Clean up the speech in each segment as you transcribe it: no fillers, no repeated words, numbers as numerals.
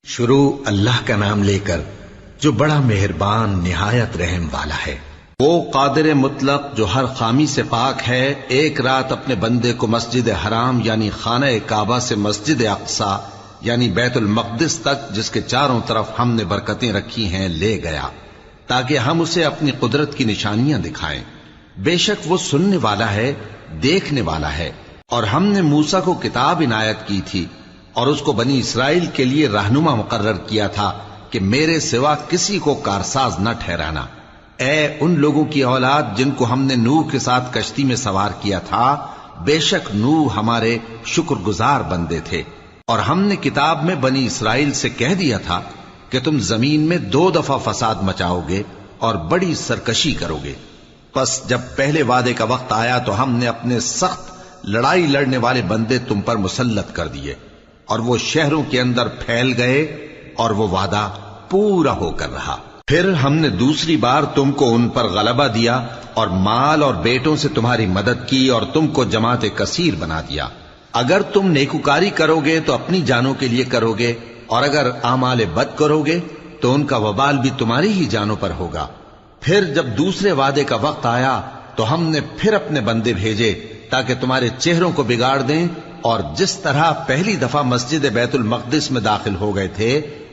شروع اللہ کا نام لے کر جو بڑا مہربان نہایت رحم والا ہے۔ وہ قادر مطلق جو ہر خامی سے پاک ہے، ایک رات اپنے بندے کو مسجد حرام یعنی خانہ کعبہ سے مسجد اقصی یعنی بیت المقدس تک، جس کے چاروں طرف ہم نے برکتیں رکھی ہیں، لے گیا تاکہ ہم اسے اپنی قدرت کی نشانیاں دکھائیں۔ بے شک وہ سننے والا ہے، دیکھنے والا ہے۔ اور ہم نے موسیٰ کو کتاب عنایت کی تھی اور اس کو بنی اسرائیل کے لیے رہنما مقرر کیا تھا کہ میرے سوا کسی کو کارساز نہ ٹھہرانا۔ اے ان لوگوں کی اولاد جن کو ہم نے نوح کے ساتھ کشتی میں سوار کیا تھا، بے شک نوح ہمارے شکر گزار بندے تھے۔ اور ہم نے کتاب میں بنی اسرائیل سے کہہ دیا تھا کہ تم زمین میں 2 دفعہ فساد مچاؤ گے اور بڑی سرکشی کرو گے۔ پس جب پہلے وعدے کا وقت آیا تو ہم نے اپنے سخت لڑائی لڑنے والے بندے تم پر مسلط کر دیے، اور وہ شہروں کے اندر پھیل گئے، اور وہ وعدہ پورا ہو کر رہا۔ پھر ہم نے دوسری بار تم کو ان پر غلبہ دیا اور مال اور بیٹوں سے تمہاری مدد کی اور تم کو جماعت کثیر بنا دیا۔ اگر تم نیکوکاری کرو گے تو اپنی جانوں کے لیے کرو گے، اور اگر اعمال بد کرو گے تو ان کا وبال بھی تمہاری ہی جانوں پر ہوگا۔ پھر جب دوسرے وعدے کا وقت آیا تو ہم نے پھر اپنے بندے بھیجے تاکہ تمہارے چہروں کو بگاڑ دیں، اور جس طرح پہلی دفعہ مسجد بیت المقدس میں داخل ہو گئے تھے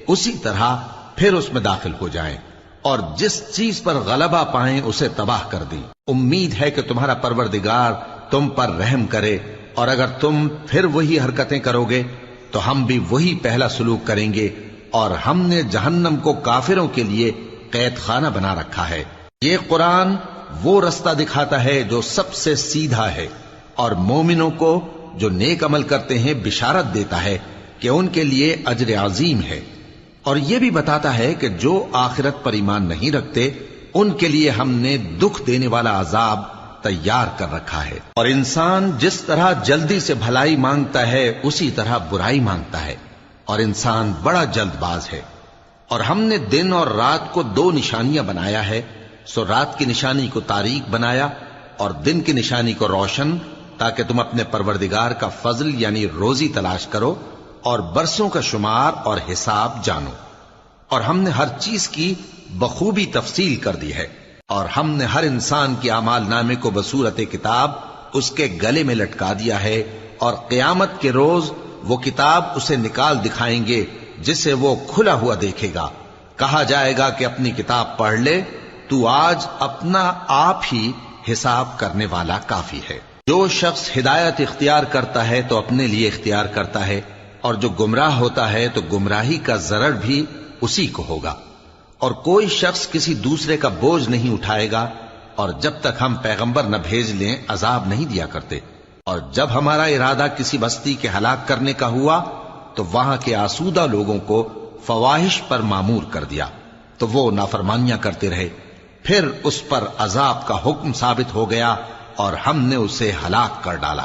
اسی طرح پھر اس میں داخل ہو جائیں، اور جس چیز پر غلبہ پائیں اسے تباہ کر دیں۔ امید ہے کہ تمہارا پروردگار تم پر رحم کرے، اور اگر تم پھر وہی حرکتیں کرو گے تو ہم بھی وہی پہلا سلوک کریں گے، اور ہم نے جہنم کو کافروں کے لیے قید خانہ بنا رکھا ہے۔ یہ قرآن وہ رستہ دکھاتا ہے جو سب سے سیدھا ہے، اور مومنوں کو جو نیک عمل کرتے ہیں بشارت دیتا ہے کہ ان کے لیے اجر عظیم ہے، اور یہ بھی بتاتا ہے کہ جو آخرت پر ایمان نہیں رکھتے ان کے لیے ہم نے دکھ دینے والا عذاب تیار کر رکھا ہے۔ اور انسان جس طرح جلدی سے بھلائی مانگتا ہے اسی طرح برائی مانگتا ہے، اور انسان بڑا جلد باز ہے۔ اور ہم نے دن اور رات کو 2 نشانیاں بنایا ہے، سو رات کی نشانی کو تاریک بنایا اور دن کی نشانی کو روشن، تاکہ تم اپنے پروردگار کا فضل یعنی روزی تلاش کرو اور برسوں کا شمار اور حساب جانو۔ اور ہم نے ہر چیز کی بخوبی تفصیل کر دی ہے، اور ہم نے ہر انسان کے اعمال نامے کو بصورت کتاب اس کے گلے میں لٹکا دیا ہے، اور قیامت کے روز وہ کتاب اسے نکال دکھائیں گے جسے وہ کھلا ہوا دیکھے گا۔ کہا جائے گا کہ اپنی کتاب پڑھ لے، تو آج اپنا آپ ہی حساب کرنے والا کافی ہے۔ جو شخص ہدایت اختیار کرتا ہے تو اپنے لیے اختیار کرتا ہے، اور جو گمراہ ہوتا ہے تو گمراہی کا ضرر بھی اسی کو ہوگا۔ اور کوئی شخص کسی دوسرے کا بوجھ نہیں اٹھائے گا، اور جب تک ہم پیغمبر نہ بھیج لیں عذاب نہیں دیا کرتے۔ اور جب ہمارا ارادہ کسی بستی کے ہلاک کرنے کا ہوا تو وہاں کے آسودہ لوگوں کو فواحش پر مامور کر دیا، تو وہ نافرمانیاں کرتے رہے۔ پھر اس پر عذاب کا حکم ثابت ہو گیا اور ہم نے اسے ہلاک کر ڈالا۔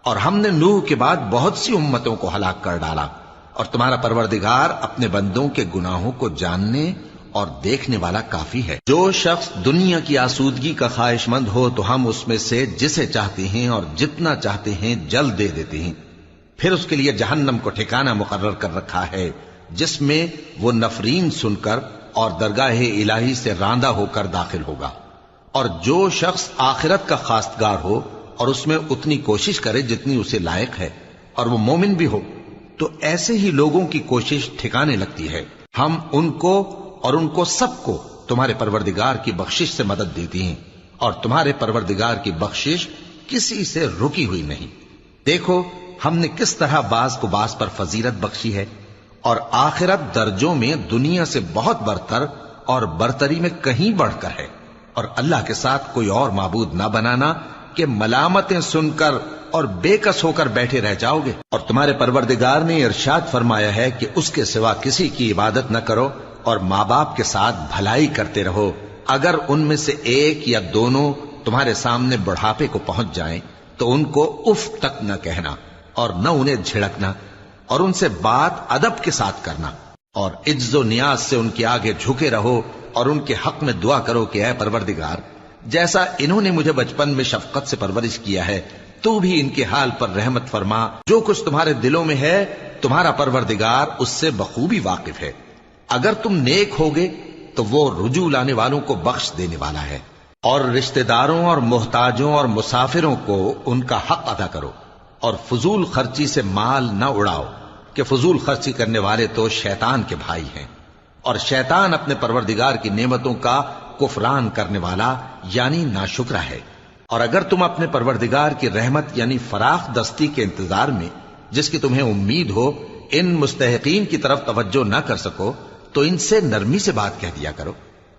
اور ہم نے نوح کے بعد بہت سی امتوں کو ہلاک کر ڈالا، اور تمہارا پروردگار اپنے بندوں کے گناہوں کو جاننے اور دیکھنے والا کافی ہے۔ جو شخص دنیا کی آسودگی کا خواہش مند ہو تو ہم اس میں سے جسے چاہتے ہیں اور جتنا چاہتے ہیں جلد دے دیتے ہیں۔ پھر اس کے لیے جہنم کو ٹھکانہ مقرر کر رکھا ہے، جس میں وہ نفرین سن کر اور درگاہ الہی سے راندہ ہو کر داخل ہوگا۔ اور جو شخص آخرت کا خواستگار ہو اور اس میں اتنی کوشش کرے جتنی اسے لائق ہے، اور وہ مومن بھی ہو، تو ایسے ہی لوگوں کی کوشش ٹھکانے لگتی ہے۔ ہم ان کو اور ان کو سب کو تمہارے پروردگار کی بخشش سے مدد دیتی ہیں، اور تمہارے پروردگار کی بخشش کسی سے رکی ہوئی نہیں۔ دیکھو ہم نے کس طرح بعض کو بعض پر فضیلت بخشی ہے، اور آخرت درجوں میں دنیا سے بہت برتر اور برتری میں کہیں بڑھ کر ہے۔ اور اللہ کے ساتھ کوئی اور معبود نہ بنانا کہ ملامتیں سن کر اور بے کس ہو کر بیٹھے رہ جاؤ گے۔ اور تمہارے پروردگار نے ارشاد فرمایا ہے کہ اس کے سوا کسی کی عبادت نہ کرو، اور ماں باپ کے ساتھ بھلائی کرتے رہو۔ اگر ان میں سے ایک یا دونوں تمہارے سامنے بڑھاپے کو پہنچ جائیں تو ان کو اف تک نہ کہنا، اور نہ انہیں جھڑکنا، اور ان سے بات ادب کے ساتھ کرنا، اور عجز و نیاز سے ان کے آگے جھکے رہو، اور ان کے حق میں دعا کرو کہ اے پروردگار، جیسا انہوں نے مجھے بچپن میں شفقت سے پرورش کیا ہے، تو بھی ان کے حال پر رحمت فرما۔ جو کچھ تمہارے دلوں میں ہے تمہارا پروردگار اس سے بخوبی واقف ہے۔ اگر تم نیک ہوگے تو وہ رجوع لانے والوں کو بخش دینے والا ہے۔ اور رشتہ داروں اور محتاجوں اور مسافروں کو ان کا حق ادا کرو، اور فضول خرچی سے مال نہ اڑاؤ، کہ فضول خرچی کرنے والے تو شیطان کے بھائی ہیں، اور شیطان اپنے پروردگار کی نعمتوں کا کفران کرنے والا یعنی ناشکرا ہے۔ اور اگر تم اپنے پروردگار کی رحمت یعنی فراخ دستی کے انتظار میں، جس کی تمہیں امید ہو، ان مستحقین کی طرف توجہ نہ کر سکو تو ان سے نرمی سے بات کہہ دیا کرو،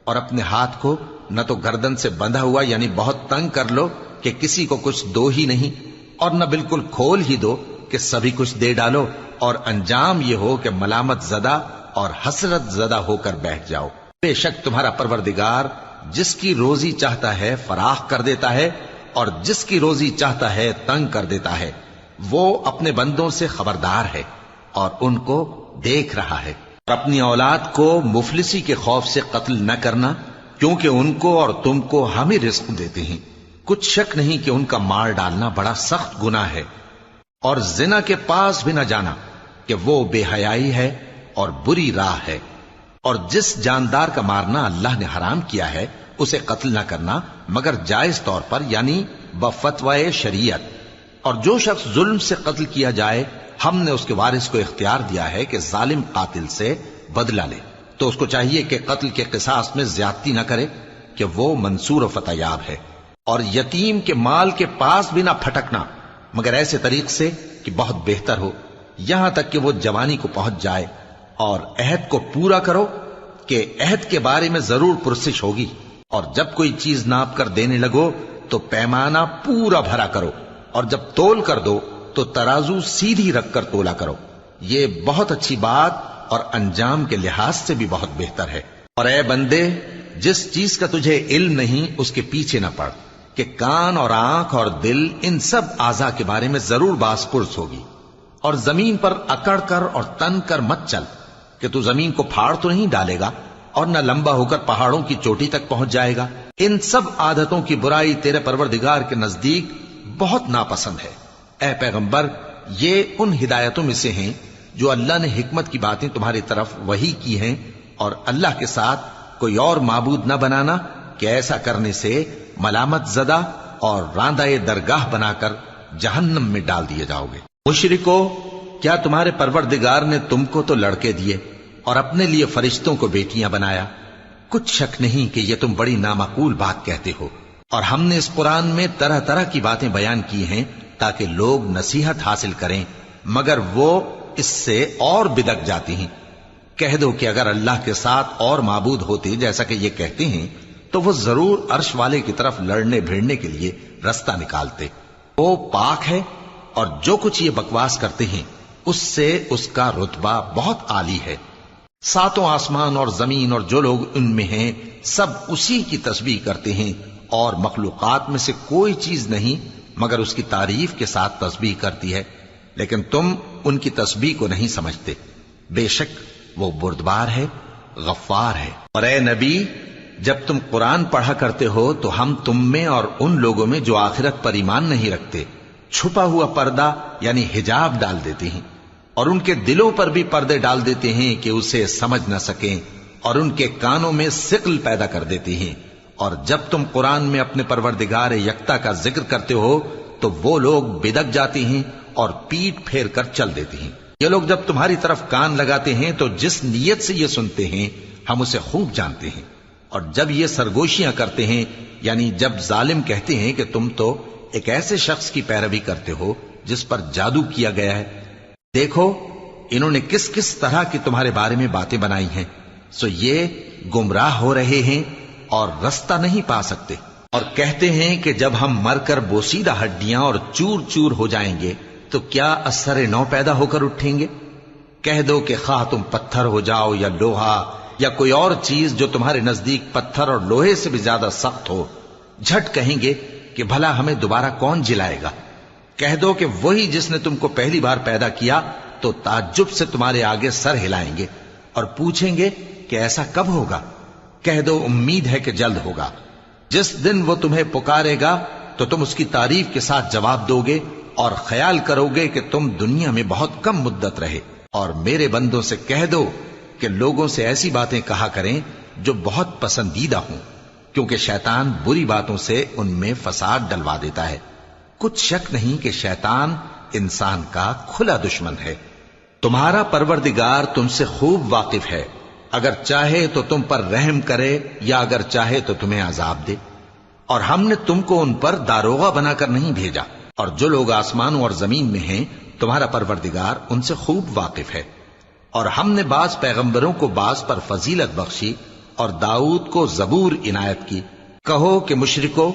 اور اپنے ہاتھ کو نہ تو گردن سے بندھا ہوا یعنی بہت تنگ کر لو کہ کسی کو کچھ دو ہی نہیں، اور نہ بالکل کھول ہی دو کہ سبھی کچھ دے ڈالو، اور انجام یہ ہو کہ ملامت زدہ اور حسرت زدہ ہو کر بیٹھ جاؤ۔ بے شک تمہارا پروردگار جس کی روزی چاہتا ہے فراخ کر دیتا ہے، اور جس کی روزی چاہتا ہے تنگ کر دیتا ہے۔ وہ اپنے بندوں سے خبردار ہے اور ان کو دیکھ رہا ہے۔ اور اپنی اولاد کو مفلسی کے خوف سے قتل نہ کرنا، کیونکہ ان کو اور تم کو ہم ہی رزق دیتے ہیں۔ کچھ شک نہیں کہ ان کا مار ڈالنا بڑا سخت گناہ ہے۔ اور زنا کے پاس بھی نہ جانا کہ وہ بے حیائی ہے اور بری راہ ہے۔ اور جس جاندار کا مارنا اللہ نے حرام کیا ہے اسے قتل نہ کرنا مگر جائز طور پر یعنی بفتوائے شریعت۔ اور جو شخص ظلم سے قتل کیا جائے ہم نے اس کے وارث کو اختیار دیا ہے کہ ظالم قاتل سے بدلہ لے، تو اس کو چاہیے کہ قتل کے قصاص میں زیادتی نہ کرے کہ وہ منصور و فتح یاب ہے۔ اور یتیم کے مال کے پاس بھی نہ پھٹکنا مگر ایسے طریق سے کہ بہت بہتر ہو، یہاں تک کہ وہ جوانی کو پہنچ جائے۔ اور عہد کو پورا کرو کہ عہد کے بارے میں ضرور پرسش ہوگی، اور جب کوئی چیز ناپ کر دینے لگو تو پیمانہ پورا بھرا کرو، اور جب تول کر دو تو ترازو سیدھی رکھ کر تولا کرو، یہ بہت اچھی بات اور انجام کے لحاظ سے بھی بہت بہتر ہے۔ اور اے بندے، جس چیز کا تجھے علم نہیں اس کے پیچھے نہ پڑ، کہ کان اور آنکھ اور دل ان سب اعضاء کے بارے میں ضرور باس پرس ہوگی۔ اور زمین پر اکڑ کر اور تن کر مت چل، کہ تو زمین کو پھاڑ تو نہیں ڈالے گا اور نہ لمبا ہو کر پہاڑوں کی چوٹی تک پہنچ جائے گا۔ ان سب عادتوں کی برائی تیرے پروردگار کے نزدیک بہت ناپسند ہے۔ اے پیغمبر، یہ ان ہدایتوں میں سے ہیں جو اللہ نے حکمت کی باتیں تمہاری طرف وحی کی ہیں، اور اللہ کے ساتھ کوئی اور معبود نہ بنانا کہ ایسا کرنے سے ملامت زدہ اور راندہ درگاہ بنا کر جہنم میں ڈال دیے جاؤ گے۔ مشرکو، کیا تمہارے پروردگار نے تم کو تو لڑکے دیے اور اپنے لیے فرشتوں کو بیٹیاں بنایا؟ کچھ شک نہیں کہ یہ تم بڑی نامعقول بات کہتے ہو، اور ہم نے اس قرآن میں طرح طرح کی باتیں بیان کی ہیں تاکہ لوگ نصیحت حاصل کریں، مگر وہ اس سے اور بدک جاتی ہیں۔ کہہ دو کہ اگر اللہ کے ساتھ اور معبود ہوتے جیسا کہ یہ کہتے ہیں تو وہ ضرور عرش والے کی طرف لڑنے بھیڑنے کے لیے رستہ نکالتے۔ وہ پاک ہے، اور جو کچھ یہ بکواس کرتے ہیں اس سے اس کا رتبہ بہت عالی ہے۔ ساتوں آسمان اور زمین اور جو لوگ ان میں ہیں سب اسی کی تسبیح کرتے ہیں، اور مخلوقات میں سے کوئی چیز نہیں مگر اس کی تعریف کے ساتھ تسبیح کرتی ہے، لیکن تم ان کی تسبیح کو نہیں سمجھتے۔ بے شک وہ بردبار ہے، غفار ہے۔ اور اے نبی، جب تم قرآن پڑھا کرتے ہو تو ہم تم میں اور ان لوگوں میں جو آخرت پر ایمان نہیں رکھتے چھپا ہوا پردہ یعنی حجاب ڈال دیتے ہیں، اور ان کے دلوں پر بھی پردے ڈال دیتے ہیں کہ اسے سمجھ نہ سکیں، اور ان کے کانوں میں ثقل پیدا کر دیتے ہیں۔ اور جب تم قرآن میں اپنے پروردگار یکتا کا ذکر کرتے ہو تو وہ لوگ بدک جاتے ہیں اور پیٹ پھیر کر چل دیتے ہیں۔ یہ لوگ جب تمہاری طرف کان لگاتے ہیں تو جس نیت سے یہ سنتے ہیں ہم اسے خوب جانتے ہیں، اور جب یہ سرگوشیاں کرتے ہیں یعنی جب ظالم کہتے ہیں کہ تم تو ایک ایسے شخص کی پیروی کرتے ہو جس پر جادو کیا گیا ہے، دیکھو انہوں نے کس کس طرح کی تمہارے بارے میں باتیں بنائی ہیں، سو یہ گمراہ ہو رہے ہیں اور رستہ نہیں پا سکتے۔ اور کہتے ہیں کہ جب ہم مر کر بوسیدہ ہڈیاں اور چور چور ہو جائیں گے تو کیا اثر نو پیدا ہو کر اٹھیں گے؟ کہہ دو کہ خواہ تم پتھر ہو جاؤ یا لوہا یا کوئی اور چیز جو تمہارے نزدیک پتھر اور لوہے سے بھی زیادہ سخت ہو، جھٹ کہیں گے کہ بھلا ہمیں دوبارہ کون جلائے گا؟ کہہ دو کہ وہی جس نے تم کو پہلی بار پیدا کیا تو تعجب سے تمہارے آگے سر ہلائیں گے اور پوچھیں گے کہ ایسا کب ہوگا؟ کہہ دو امید ہے کہ جلد ہوگا۔ جس دن وہ تمہیں پکارے گا تو تم اس کی تعریف کے ساتھ جواب دو گے اور خیال کرو گے کہ تم دنیا میں بہت کم مدت رہے. اور میرے بندوں سے کہہ دو کہ لوگوں سے ایسی باتیں کہا کریں جو بہت پسندیدہ ہوں، کیونکہ شیطان بری باتوں سے ان میں فساد ڈلوا دیتا ہے. کچھ شک نہیں کہ شیطان انسان کا کھلا دشمن ہے. تمہارا پروردگار تم سے خوب واقف ہے، اگر چاہے تو تم پر رحم کرے یا اگر چاہے تو تمہیں عذاب دے. اور ہم نے تم کو ان پر داروغہ بنا کر نہیں بھیجا، اور جو لوگ آسمانوں اور زمین میں ہیں تمہارا پروردگار ان سے خوب واقف ہے. اور ہم نے بعض پیغمبروں کو بعض پر فضیلت بخشی اور داؤد کو زبور عنایت کی. کہو کہ مشرکو،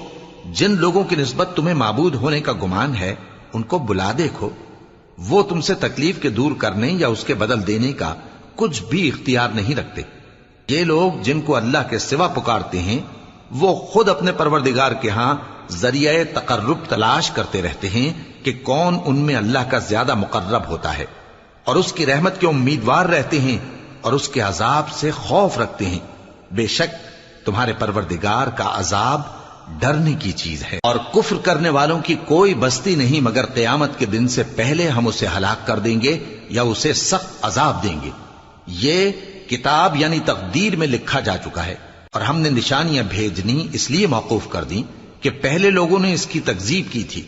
جن لوگوں کی نسبت تمہیں معبود ہونے کا گمان ہے ان کو بلا دیکھو، وہ تم سے تکلیف کے دور کرنے یا اس کے بدل دینے کا کچھ بھی اختیار نہیں رکھتے. یہ لوگ جن کو اللہ کے سوا پکارتے ہیں وہ خود اپنے پروردگار کے ہاں ذریعہ تقرب تلاش کرتے رہتے ہیں کہ کون ان میں اللہ کا زیادہ مقرب ہوتا ہے، اور اس کی رحمت کے امیدوار رہتے ہیں اور اس کے عذاب سے خوف رکھتے ہیں. بے شک تمہارے پروردگار کا عذاب ڈرنے کی چیز ہے. اور کفر کرنے والوں کی کوئی بستی نہیں مگر قیامت کے دن سے پہلے ہم اسے ہلاک کر دیں گے یا اسے سخت عذاب دیں گے. یہ کتاب یعنی تقدیر میں لکھا جا چکا ہے. اور ہم نے نشانیاں بھیجنی اس لیے موقوف کر دیں کہ پہلے لوگوں نے اس کی تکذیب کی تھی.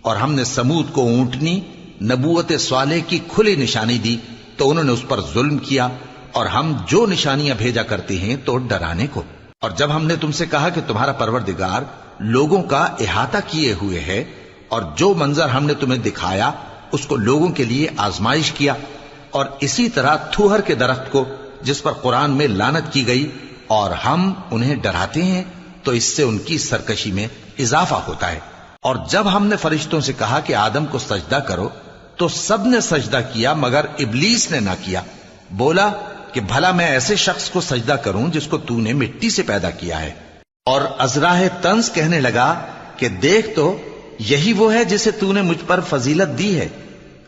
اور ہم نے سمود کو اونٹنی نبوت صالح کی کھلی نشانی دی تو انہوں نے اس پر ظلم کیا. اور ہم جو نشانیاں بھیجا کرتے ہیں تو ڈرانے کو. اور جب ہم نے تم سے کہا کہ تمہارا پروردگار لوگوں کا احاطہ کیے ہوئے ہے اور جو منظر ہم نے تمہیں دکھایا اس کو لوگوں کے لیے آزمائش کیا، اور اسی طرح تھوہر کے درخت کو جس پر قرآن میں لعنت کی گئی، اور ہم انہیں ڈراتے ہیں تو اس سے ان کی سرکشی میں اضافہ ہوتا ہے. اور جب ہم نے فرشتوں سے کہا کہ آدم کو سجدہ کرو تو سب نے سجدہ کیا مگر ابلیس نے نہ کیا. بولا کہ بھلا میں ایسے شخص کو سجدہ کروں جس کو تو نے مٹی سے پیدا کیا ہے. اور ازراہ طنز کہنے لگا کہ دیکھ تو یہی وہ ہے جسے تو نے مجھ پر فضیلت دی ہے.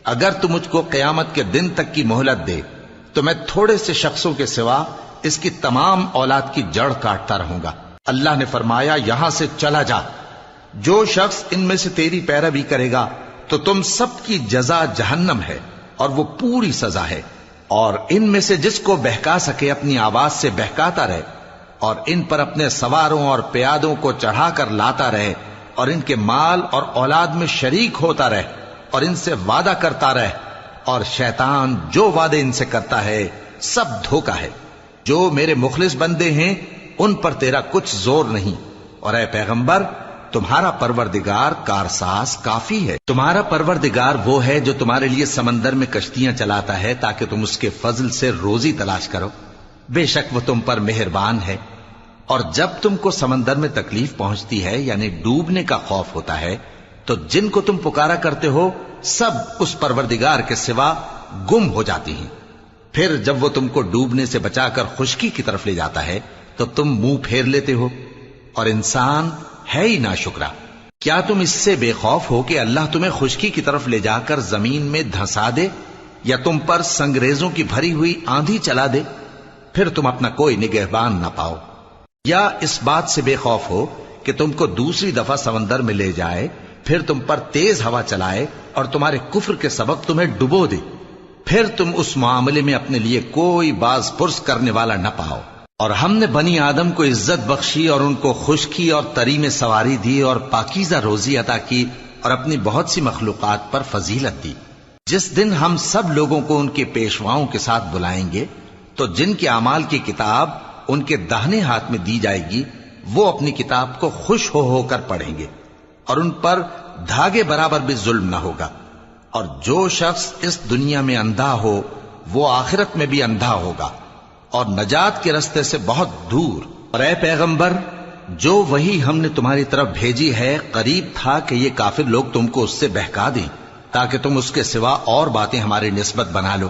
اگر تو مجھ کو قیامت کے دن تک کی مہلت دے تو میں تھوڑے سے شخصوں کے سوا اس کی تمام اولاد کی جڑ کاٹتا رہوں گا. اللہ نے فرمایا یہاں سے چلا جا، جو شخص ان میں سے تیری پیروی کرے گا تو تم سب کی جزا جہنم ہے اور وہ پوری سزا ہے. اور ان میں سے جس کو بہکا سکے اپنی آواز سے بہکاتا رہے، اور ان پر اپنے سواروں اور پیادوں کو چڑھا کر لاتا رہے، اور ان کے مال اور اولاد میں شریک ہوتا رہے، اور ان سے وعدہ کرتا رہے. اور شیطان جو وعدے ان سے کرتا ہے سب دھوکا ہے. جو میرے مخلص بندے ہیں ان پر تیرا کچھ زور نہیں. اور اے پیغمبر تمہارا پروردگار کارساز کافی ہے. تمہارا پروردگار وہ ہے جو تمہارے لیے سمندر میں کشتیاں چلاتا ہے تاکہ تم اس کے فضل سے روزی تلاش کرو. بے شک وہ تم پر مہربان ہے. اور جب تم کو سمندر میں تکلیف پہنچتی ہے یعنی ڈوبنے کا خوف ہوتا ہے تو جن کو تم پکارا کرتے ہو سب اس پروردگار کے سوا گم ہو جاتی ہیں. پھر جب وہ تم کو ڈوبنے سے بچا کر خشکی کی طرف لے جاتا ہے تو تم منہ پھیر لیتے ہو. اور انسان ہے ہی ناشکرا. کیا تم اس سے بے خوف ہو کہ اللہ تمہیں خشکی کی طرف لے جا کر زمین میں دھنسا دے یا تم پر سنگریزوں کی بھری ہوئی آندھی چلا دے، پھر تم اپنا کوئی نگہبان نہ پاؤ؟ یا اس بات سے بے خوف ہو کہ تم کو دوسری دفعہ سمندر میں لے جائے، پھر تم پر تیز ہوا چلائے اور تمہارے کفر کے سبب تمہیں ڈبو دے، پھر تم اس معاملے میں اپنے لیے کوئی باز پرس کرنے والا نہ پاؤ؟ اور ہم نے بنی آدم کو عزت بخشی اور ان کو خشکی اور تری میں سواری دی اور پاکیزہ روزی عطا کی اور اپنی بہت سی مخلوقات پر فضیلت دی. جس دن ہم سب لوگوں کو ان کے پیشواؤں کے ساتھ بلائیں گے تو جن کے اعمال کی کتاب ان کے داہنے ہاتھ میں دی جائے گی وہ اپنی کتاب کو خوش ہو کر پڑھیں گے اور ان پر دھاگے برابر بھی ظلم نہ ہوگا. اور جو شخص اس دنیا میں اندھا ہو وہ آخرت میں بھی اندھا ہوگا اور نجات کے رستے سے بہت دور. اور اے پیغمبر جو وہی ہم نے تمہاری طرف بھیجی ہے قریب تھا کہ یہ کافر لوگ تم کو اس سے بہکا دیں تاکہ تم اس کے سوا اور باتیں ہماری نسبت بنا لو،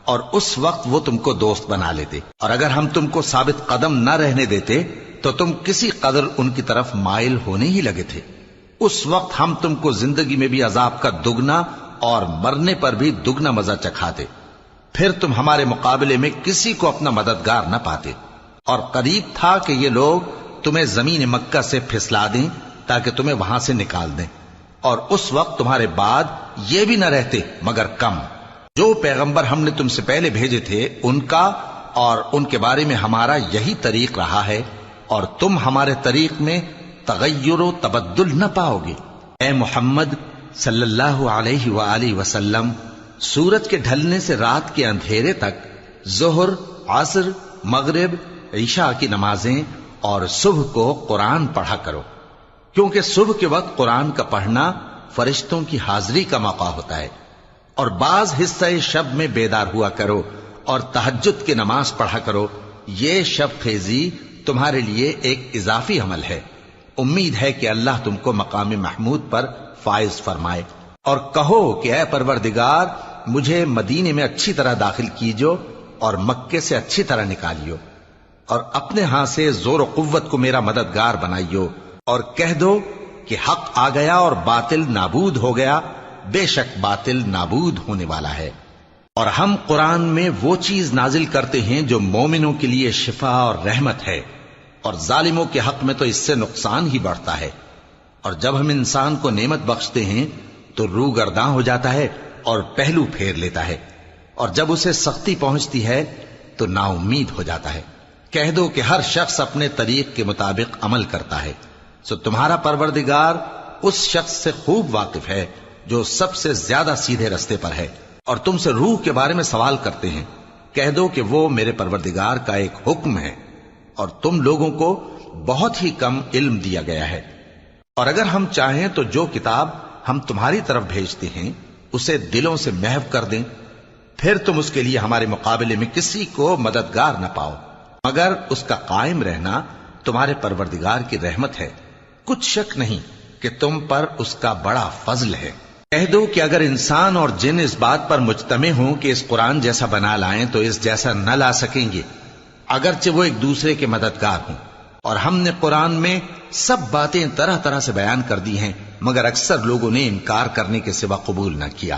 اور اس وقت وہ تم کو دوست بنا لیتے. اور اگر ہم تم کو ثابت قدم نہ رہنے دیتے تو تم کسی قدر ان کی طرف مائل ہونے ہی لگے تھے. اس وقت ہم تم کو زندگی میں بھی عذاب کا دگنا اور مرنے پر بھی دگنا مزہ چکھاتے، پھر تم ہمارے مقابلے میں کسی کو اپنا مددگار نہ پاتے. اور قریب تھا کہ یہ لوگ تمہیں زمین مکہ سے پھسلا دیں تاکہ تمہیں وہاں سے نکال دیں، اور اس وقت تمہارے بعد یہ بھی نہ رہتے مگر کم۔ جو پیغمبر ہم نے تم سے پہلے بھیجے تھے ان کا اور ان کے بارے میں ہمارا یہی طریق رہا ہے، اور تم ہمارے طریق میں تغیر و تبدل نہ پاؤ گے۔ اے محمد صلی اللہ علیہ وآلہ وسلم، سورج کے ڈھلنے سے رات کے اندھیرے تک ظہر، عصر، مغرب، عشاء کی نمازیں اور صبح کو قرآن پڑھا کرو، کیونکہ صبح کے وقت قرآن کا پڑھنا فرشتوں کی حاضری کا موقع ہوتا ہے، اور بعض حصہ شب میں بیدار ہوا کرو اور تہجد کی نماز پڑھا کرو۔ یہ شب خیزی تمہارے لیے ایک اضافی عمل ہے۔ امید ہے کہ اللہ تم کو مقام محمود پر فائز فرمائے۔ اور کہو کہ اے پروردگار، مجھے مدینے میں اچھی طرح داخل کیجو اور مکے سے اچھی طرح نکالیو، اور اپنے ہاں سے زور و قوت کو میرا مددگار بنائیو، اور کہہ دو کہ حق آ گیا اور باطل نابود ہو گیا، بے شک باطل نابود ہونے والا ہے۔ اور ہم قرآن میں وہ چیز نازل کرتے ہیں جو مومنوں کے لیے شفا اور رحمت ہے، اور ظالموں کے حق میں تو اس سے نقصان ہی بڑھتا ہے۔ اور جب ہم انسان کو نعمت بخشتے ہیں تو روح گرداں ہو جاتا ہے اور پہلو پھیر لیتا ہے، اور جب اسے سختی پہنچتی ہے تو نا امید ہو جاتا ہے۔ کہہ دو کہ ہر شخص اپنے طریق کے مطابق عمل کرتا ہے، سو تمہارا پروردگار اس شخص سے خوب واقف ہے جو سب سے زیادہ سیدھے رستے پر ہے۔ اور تم سے روح کے بارے میں سوال کرتے ہیں، کہہ دو کہ وہ میرے پروردگار کا ایک حکم ہے، اور تم لوگوں کو بہت ہی کم علم دیا گیا ہے۔ اور اگر ہم چاہیں تو جو کتاب ہم تمہاری طرف بھیجتے ہیں اسے دلوں سے محو کر دیں، پھر تم اس کے لیے ہمارے مقابلے میں کسی کو مددگار نہ پاؤ، مگر اس کا قائم رہنا تمہارے پروردگار کی رحمت ہے، کچھ شک نہیں کہ تم پر اس کا بڑا فضل ہے۔ کہہ دو کہ اگر انسان اور جن اس بات پر مجتمع ہوں کہ اس قرآن جیسا بنا لائیں تو اس جیسا نہ لا سکیں گے، اگرچہ وہ ایک دوسرے کے مددگار ہوں۔ اور ہم نے قرآن میں سب باتیں طرح طرح سے بیان کر دی ہیں، مگر اکثر لوگوں نے انکار کرنے کے سوا قبول نہ کیا،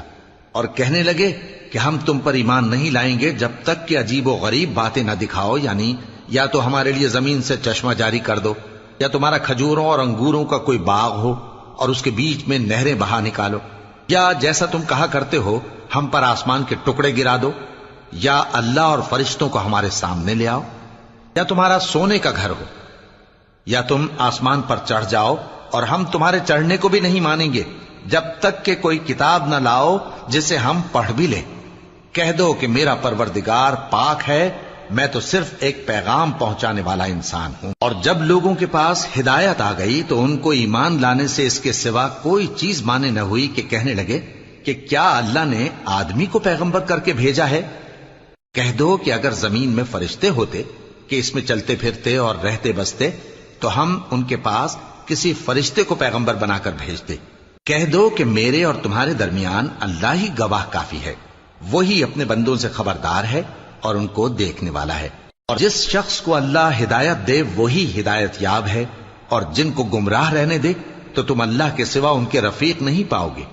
اور کہنے لگے کہ ہم تم پر ایمان نہیں لائیں گے جب تک کہ عجیب و غریب باتیں نہ دکھاؤ، یعنی یا تو ہمارے لیے زمین سے چشمہ جاری کر دو، یا تمہارا کھجوروں اور انگوروں کا کوئی باغ ہو اور اس کے بیچ میں نہریں بہا نکالو، یا جیسا تم کہا کرتے ہو ہم پر آسمان کے ٹکڑے گرا دو، یا اللہ اور فرشتوں کو ہمارے سامنے لے آؤ، یا تمہارا سونے کا گھر ہو، یا تم آسمان پر چڑھ جاؤ اور ہم تمہارے چڑھنے کو بھی نہیں مانیں گے جب تک کہ کوئی کتاب نہ لاؤ جسے ہم پڑھ بھی لیں۔ کہہ دو کہ میرا پروردگار پاک ہے، میں تو صرف ایک پیغام پہنچانے والا انسان ہوں۔ اور جب لوگوں کے پاس ہدایت آ گئی تو ان کو ایمان لانے سے اس کے سوا کوئی چیز مانے نہ ہوئی کہ کہنے لگے کہ کیا اللہ نے آدمی کو پیغمبر کر کے بھیجا ہے؟ کہہ دو کہ اگر زمین میں فرشتے ہوتے کہ اس میں چلتے پھرتے اور رہتے بستے تو ہم ان کے پاس کسی فرشتے کو پیغمبر بنا کر بھیجتے۔ کہہ دو کہ میرے اور تمہارے درمیان اللہ ہی گواہ کافی ہے، وہی اپنے بندوں سے خبردار ہے اور ان کو دیکھنے والا ہے۔ اور جس شخص کو اللہ ہدایت دے وہی ہدایت یاب ہے، اور جن کو گمراہ رہنے دے تو تم اللہ کے سوا ان کے رفیق نہیں پاؤ گے۔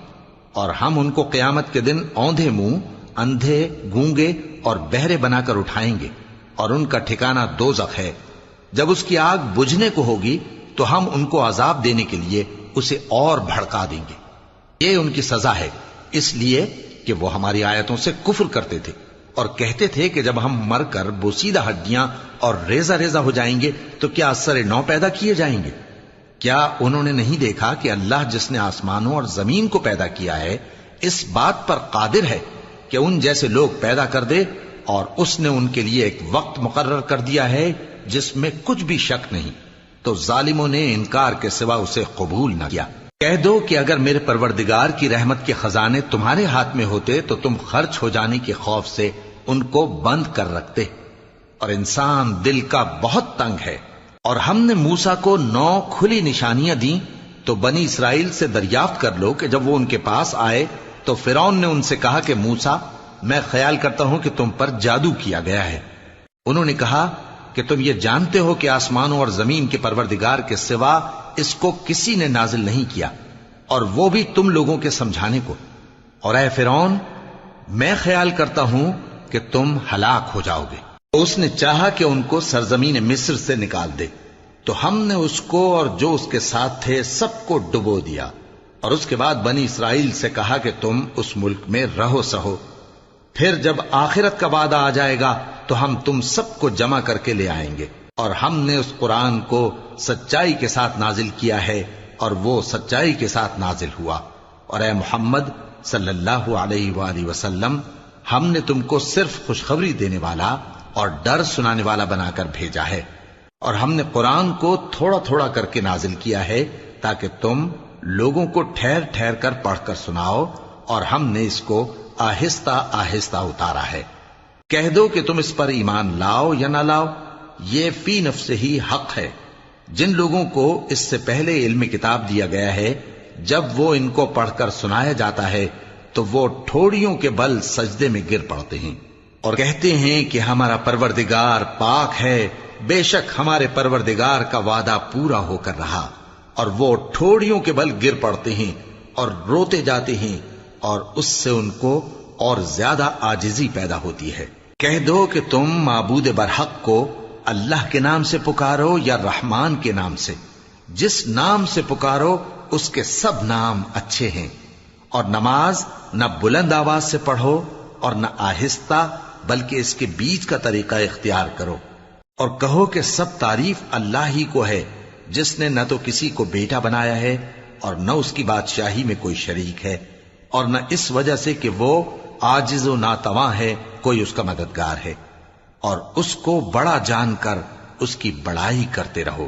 اور ہم ان کو قیامت کے دن اوندھے منہ، اندھے، گونگے اور بہرے بنا کر اٹھائیں گے، اور ان کا ٹھکانہ دوزخ ہے۔ جب اس کی آگ بجھنے کو ہوگی تو ہم ان کو عذاب دینے کے لیے اسے اور بھڑکا دیں گے۔ یہ ان کی سزا ہے، اس لیے کہ وہ ہماری آیتوں سے کفر کرتے تھے اور کہتے تھے کہ جب ہم مر کر بوسیدہ ہڈیاں اور ریزہ ریزہ ہو جائیں گے تو کیا اثر نو پیدا کیے جائیں گے؟ کیا انہوں نے نہیں دیکھا کہ اللہ جس نے آسمانوں اور زمین کو پیدا کیا ہے اس بات پر قادر ہے کہ ان جیسے لوگ پیدا کر دے، اور اس نے ان کے لیے ایک وقت مقرر کر دیا ہے جس میں کچھ بھی شک نہیں، تو ظالموں نے انکار کے سوا اسے قبول نہ کیا۔ کہہ دو کہ اگر میرے پروردگار کی رحمت کے خزانے تمہارے ہاتھ میں ہوتے تو تم خرچ ہو جانے کے خوف سے ان کو بند کر رکھتے، اور انسان دل کا بہت تنگ ہے۔ اور ہم نے موسیٰ کو 9 کھلی نشانیاں دیں تو بنی اسرائیل سے دریافت کر لو کہ جب وہ ان کے پاس آئے تو فرعون نے ان سے کہا کہ موسیٰ، میں خیال کرتا ہوں کہ تم پر جادو کیا گیا ہے۔ انہوں نے کہا کہ تم یہ جانتے ہو کہ آسمانوں اور زمین کے پروردگار کے سوا اس کو کسی نے نازل نہیں کیا، اور وہ بھی تم لوگوں کے سمجھانے کو۔ اور اے فرعون، میں خیال کرتا ہوں کہ تم ہلاک ہو جاؤ گے۔ اس نے چاہا کہ ان کو سرزمین مصر سے نکال دے، تو ہم نے اس کو اور جو اس کے ساتھ تھے سب کو ڈبو دیا، اور اس کے بعد بنی اسرائیل سے کہا کہ تم اس ملک میں رہو سہو، پھر جب آخرت کا وعدہ آ جائے گا تو ہم تم سب کو جمع کر کے لے آئیں گے۔ اور ہم نے اس قرآن کو سچائی کے ساتھ نازل کیا ہے اور وہ سچائی کے ساتھ نازل ہوا۔ اور اے محمد صلی اللہ علیہ وآلہ وسلم، ہم نے تم کو صرف خوشخبری دینے والا اور ڈر سنانے والا بنا کر بھیجا ہے، اور ہم نے قرآن کو تھوڑا تھوڑا کر کے نازل کیا ہے تاکہ تم لوگوں کو ٹھہر ٹھہر کر پڑھ کر سناؤ، اور ہم نے اس کو آہستہ آہستہ اتارا ہے۔ کہہ دو کہ تم اس پر ایمان لاؤ یا نہ لاؤ، یہ فی نفس ہی حق ہے۔ جن لوگوں کو اس سے پہلے علم کتاب دیا گیا ہے، جب وہ ان کو پڑھ کر سنایا جاتا ہے تو وہ ٹھوڑیوں کے بل سجدے میں گر پڑتے ہیں اور کہتے ہیں کہ ہمارا پروردگار پاک ہے، بے شک ہمارے پروردگار کا وعدہ پورا ہو کر رہا۔ اور وہ ٹھوڑیوں کے بل گر پڑتے ہیں اور روتے جاتے ہیں، اور اس سے ان کو اور زیادہ عاجزی پیدا ہوتی ہے۔ کہہ دو کہ تم معبود برحق کو اللہ کے نام سے پکارو یا رحمان کے نام سے، جس نام سے پکارو اس کے سب نام اچھے ہیں، اور نماز نہ بلند آواز سے پڑھو اور نہ آہستہ، بلکہ اس کے بیچ کا طریقہ اختیار کرو، اور کہو کہ سب تعریف اللہ ہی کو ہے، جس نے نہ تو کسی کو بیٹا بنایا ہے اور نہ اس کی بادشاہی میں کوئی شریک ہے، اور نہ اس وجہ سے کہ وہ عاجز و ناتواں ہے کوئی اس کا مددگار ہے، اور اس کو بڑا جان کر اس کی بڑائی کرتے رہو۔